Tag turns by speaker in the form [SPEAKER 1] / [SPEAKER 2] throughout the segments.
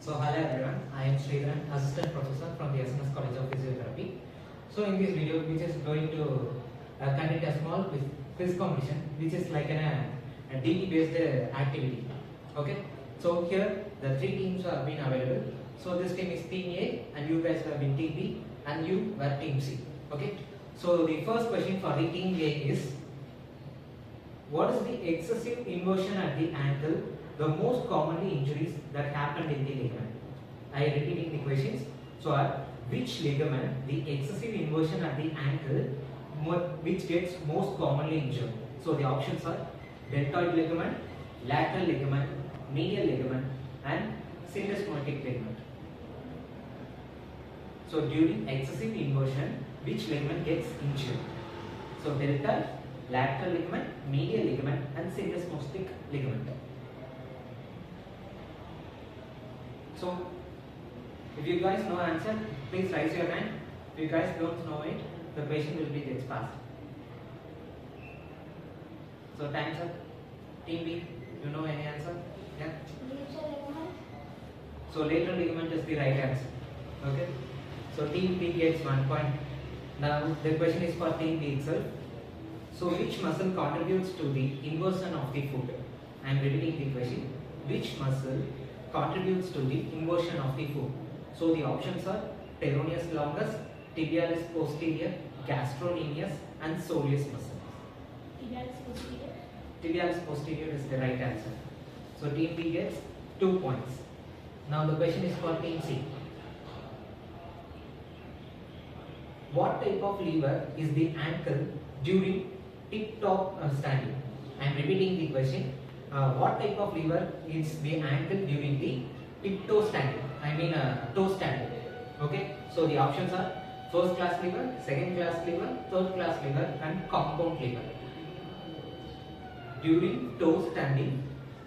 [SPEAKER 1] So hello everyone, I am Sridharan, Assistant Professor from the SNS College of Physiotherapy. So in this video, we just going to conduct a small quiz competition, which is like a DT based activity. Okay. So here the three teams have been available. So this team is Team A, and you guys have been Team B, and you were Team C. Okay. So the first question for the Team A is, what is the excessive inversion at the ankle, the most commonly injuries that happened in the ligament? I am repeating the questions. So which ligament, the excessive inversion at the ankle, which gets most commonly injured? So the options are deltoid ligament, lateral ligament, medial ligament, and syndesmotic ligament. So during excessive inversion, which ligament gets injured? So deltoid, lateral ligament, medial ligament, and syndesmotic ligament. So if you guys know answer, please raise your hand. If you guys don't know it, the question will be gets passed. So time's up. Team B, you know any answer? Yeah. So lateral ligament is the right answer. Okay. So Team B gets 1 point. Now the question is for Team B itself. So which muscle contributes to the inversion of the foot? I am repeating the question. Which muscle contributes to the inversion of the foot? So the options are peroneus longus, tibialis posterior, gastrocnemius, and soleus muscle.
[SPEAKER 2] Tibialis posterior.
[SPEAKER 1] Tibialis posterior is the right answer. So Team B gets 2 points. Now the question is for Team C. What type of lever is the ankle during tip-top standing? I am repeating the question. What type of lever is the ankle during the tip-toe standing? I mean toe standing. Okay. So the options are first class lever, second class lever, third class lever, and compound lever. During toe standing,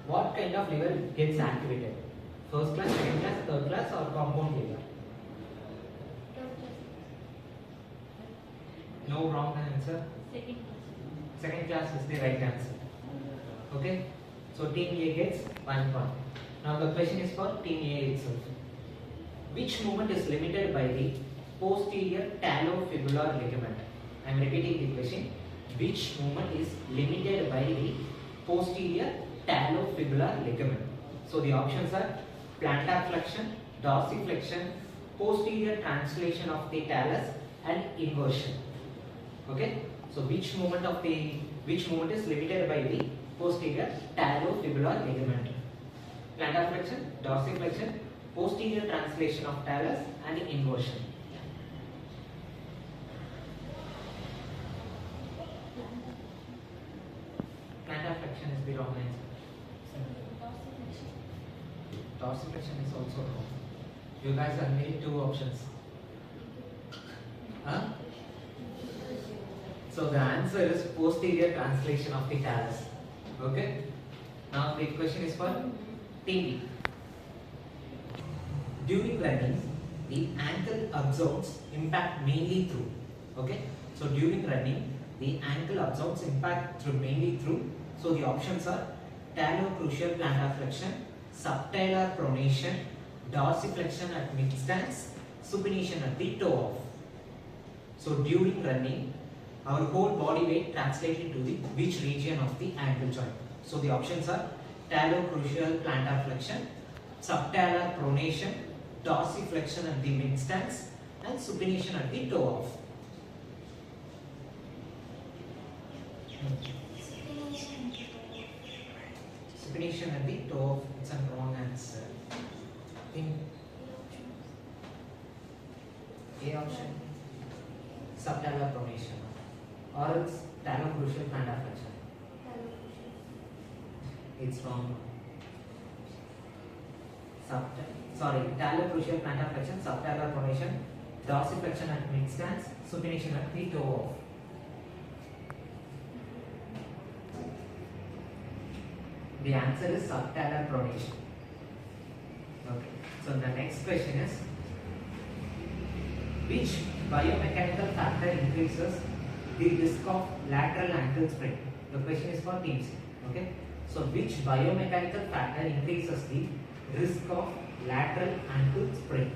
[SPEAKER 1] what kind of lever gets activated? First class, second class, third class, or compound lever? No wrong answer. Second class is the right answer. Okay. So Team A gets 1 point. Now the question is for Team A itself. Which movement is limited by the posterior talofibular ligament? I am repeating the question. Which movement is limited by the posterior talofibular ligament? So the options are plantar flexion, dorsiflexion, posterior translation of the talus, and inversion. Okay. So which movement is limited by the posterior talofibular ligament? Plantar flexion, dorsiflexion, posterior translation of talus, and inversion. Plantar flexion is the wrong answer. Dorsiflexion is also wrong. You guys have made 2 options. Huh? So the answer is posterior translation of the talus. Okay. Now the question is for Team B. During running, the ankle absorbs impact mainly through. Okay. So during running, the ankle absorbs impact mainly through. So the options are talocrucial plantar flexion, subtalar pronation, dorsiflexion at mid stance, supination at the toe off. So during running, our whole body weight translates into the which region of the ankle joint? So the options are talocrucial plantar flexion, subtalar pronation, dorsiflexion at the mid stance, and supination at the toe off. Supination at the toe off. It's a wrong answer. In A option, subtalar pronation, or it's talocrucial plantar flexion. It's wrong. Talocrucial plantar flexion, subtalar pronation, dorsiflexion at mid stance, supination at the toe off. The answer is subtalar pronation. Okay. So the next question is, which biomechanical factor increases the risk of lateral ankle sprain? The question is for Team C. Okay. So which biomechanical factor increases the risk of lateral ankle sprain.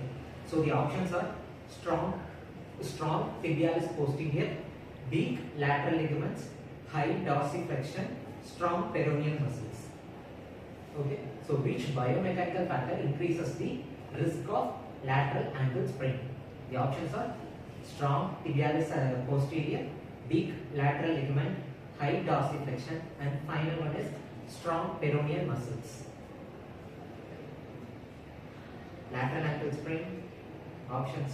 [SPEAKER 1] So the options are strong tibialis posterior, weak lateral ligaments, high dorsiflexion, strong peroneal muscles. Okay, so which biomechanical factor increases the risk of lateral ankle sprain? The options are strong tibialis posterior, weak lateral ligament, high dorsiflexion, and final one is strong peroneal muscles. Lateral ankle sprain, option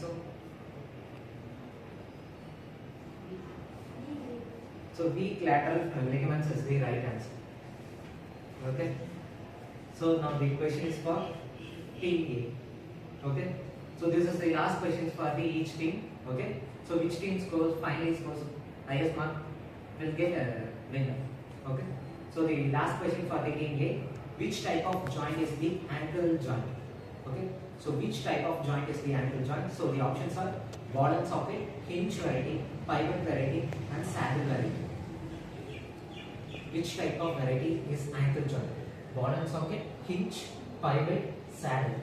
[SPEAKER 1] so weak lateral ligaments is the right answer. Okay. So now the question is for team A. Okay. So this is the last question for each team. Okay. So which team finally scores highest mark will get a winner. Okay. So the last question for the team A: which type of joint is the ankle joint? Okay. So which type of joint is the ankle joint? So the options are ball and socket, hinge variety, pivot variety, and saddle variety. Which type of variety is ankle joint? Ball and socket, hinge, pivot, saddle.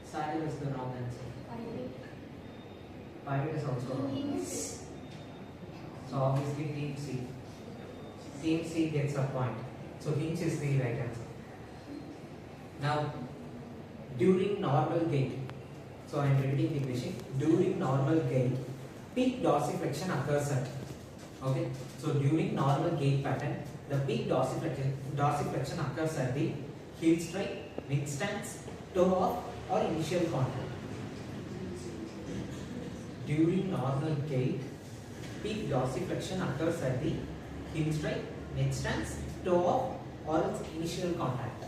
[SPEAKER 1] Saddle is the wrong answer. Pivot is also wrong. So obviously team C. Team C gets a point. So hinge is the right answer. Now, during normal gait, so I am repeating the question. During normal gait, peak dorsiflexion occurs at. Okay, so during normal gait pattern, the peak dorsiflexion occurs at the heel strike, mid stance, toe off, or initial contact. During normal gait, peak dorsiflexion occurs at the heel strike, mid stance, toe off, or its initial contact.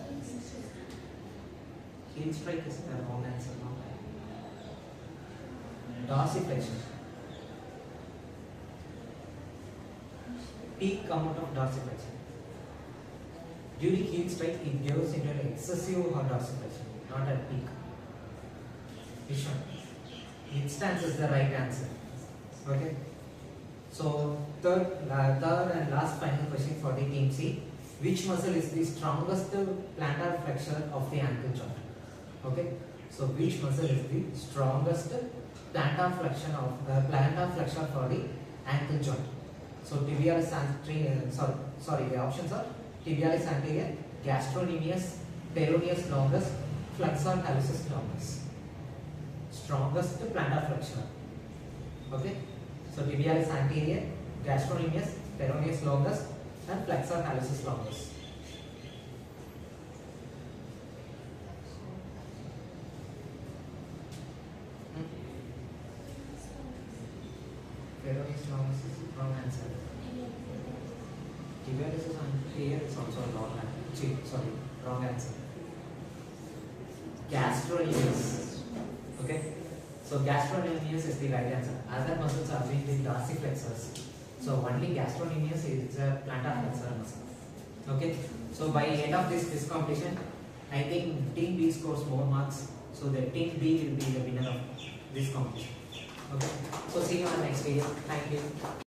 [SPEAKER 1] Heel strike is the wrong answer. Dorsiflexion. Peak amount of dorsiflexion. During heel strike, it goes into an excessive dorsiflexion, not at peak. Which one? Mid stance is the right answer. Okay. So third and last final question for the team C: which muscle is the strongest plantar flexor of the ankle joint? Okay. So which muscle is the strongest plantar flexor for the ankle joint? So tibialis anterior, the options are tibialis anterior, gastrocnemius, peroneus longus, flexor hallucis longus. Strongest plantar flexor. Okay. So tibialis anterior, gastrocnemius, peroneus longus, and flexor hallucis longus. Peroneus longus is wrong answer. Tibialis anterior is also wrong answer. Wrong answer. Gastrocnemius. Okay. So gastrocnemius is the right answer. Other muscles are being the dorsiflexors. So only gastrocnemius is a plantar flexor muscle. Okay. So by end of this competition, I think team B scores more marks. So the team B will be the winner of this competition. Okay. So see you on the next video. Thank you.